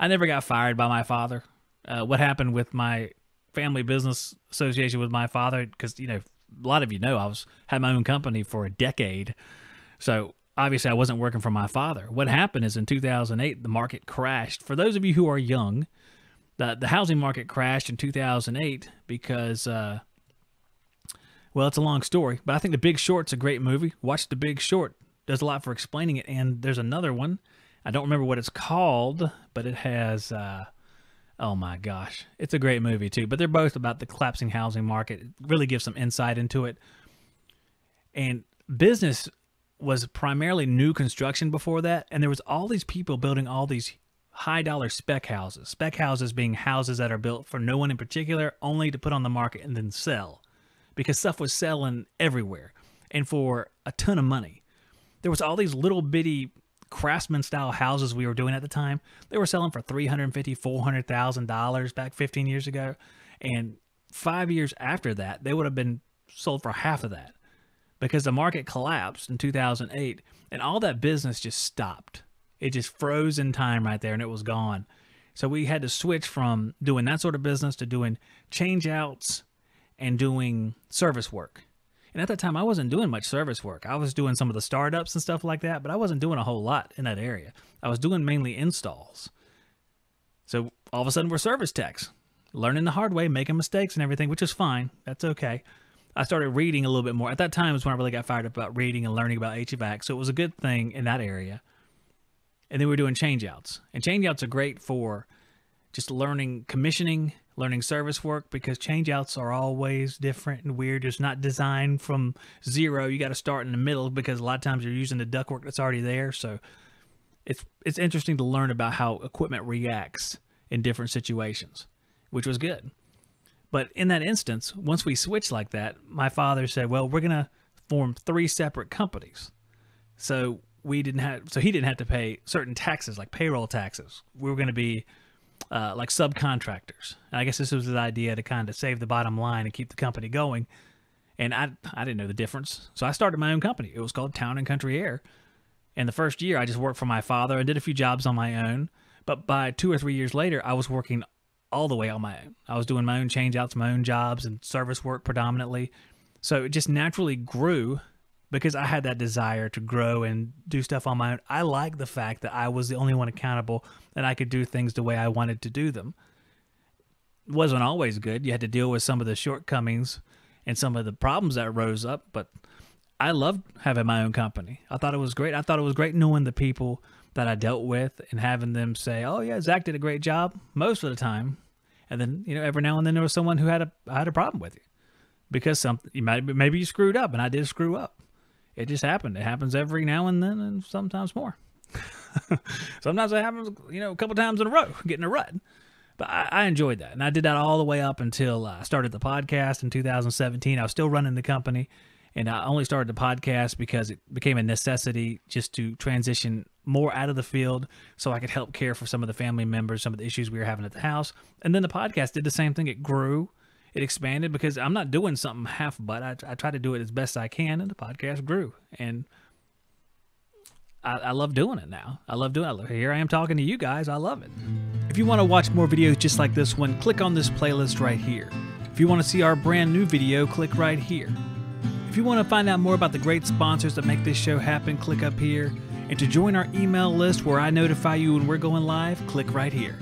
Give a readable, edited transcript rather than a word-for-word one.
I never got fired by my father. What happened with my family business association with my father, because, a lot of had my own company for a decade. So obviously I wasn't working for my father. What happened is in 2008, the market crashed. For those of you who are young, the housing market crashed in 2008 because, well, it's a long story, but I think The Big Short's a great movie. Watch The Big Short. Does a lot for explaining it. And there's another one. I don't remember what it's called, but it has, oh my gosh, it's a great movie too. But they're both about the collapsing housing market. It really gives some insight into it. And business was primarily new construction before that. And there was all these people building all these high dollar spec houses. Spec houses being houses that are built for no one in particular, only to put on the market and then sell. Because stuff was selling everywhere and for a ton of money. There was all these little bitty craftsman style houses we were doing at the time. They were selling for $350,000, $400,000 back 15 years ago. And 5 years after that, they would have been sold for half of that because the market collapsed in 2008 and all that business just stopped. It just froze in time right there and it was gone. So we had to switch from doing that sort of business to doing change outs and doing service work. And at that time, I wasn't doing much service work. I was doing some of the startups and stuff like that, but I wasn't doing a whole lot in that area. I was doing mainly installs. So all of a sudden, we're service techs, learning the hard way, making mistakes and everything, which is fine. That's okay. I started reading a little bit more. At that time was when I really got fired up about reading and learning about HVAC. So it was a good thing in that area. And then we were doing change outs. And change outs are great for just learning commissioning, learning service work, because change outs are always different and weird. It's not designed from zero. You got to start in the middle because a lot of times you're using the ductwork that's already there. So it's interesting to learn about how equipment reacts in different situations, which was good. But in that instance, once we switched like that, my father said, well, we're going to form 3 separate companies. So he didn't have to pay certain taxes, like payroll taxes. We were going to be like subcontractors. And I guess this was his idea to kind of save the bottom line and keep the company going. And I didn't know the difference. So I started my own company. It was called Town and Country Air. And the first year I just worked for my father and did a few jobs on my own. But by 2 or 3 years later, I was working all the way on my own. I was doing my own change outs, my own jobs and service work predominantly. So it just naturally grew because I had that desire to grow and do stuff on my own. I like the fact that I was the only one accountable and I could do things the way I wanted to do them. It wasn't always good. You had to deal with some of the shortcomings and some of the problems that rose up, but I loved having my own company. I thought it was great. I thought it was great knowing the people that I dealt with and having them say, oh yeah, Zach did a great job most of the time. And then, every now and then there was someone who had a problem with you because maybe you screwed up, and I did screw up. It just happened. It happens every now and then, and sometimes more. Sometimes it happens, a couple times in a row, getting a rut. But I enjoyed that, and I did that all the way up until I started the podcast in 2017. I was still running the company, and I only started the podcast because it became a necessity just to transition more out of the field so I could help care for some of the family members, some of the issues we were having at the house. And then the podcast did the same thing. It grew. It expanded because I'm not doing something half-butt. I try to do it as best I can, and the podcast grew. And I love doing it now. I love doing it. Here I am talking to you guys. I love it. If you want to watch more videos just like this one, click on this playlist right here. If you want to see our brand new video, click right here. If you want to find out more about the great sponsors that make this show happen, click up here. And to join our email list where I notify you when we're going live, click right here.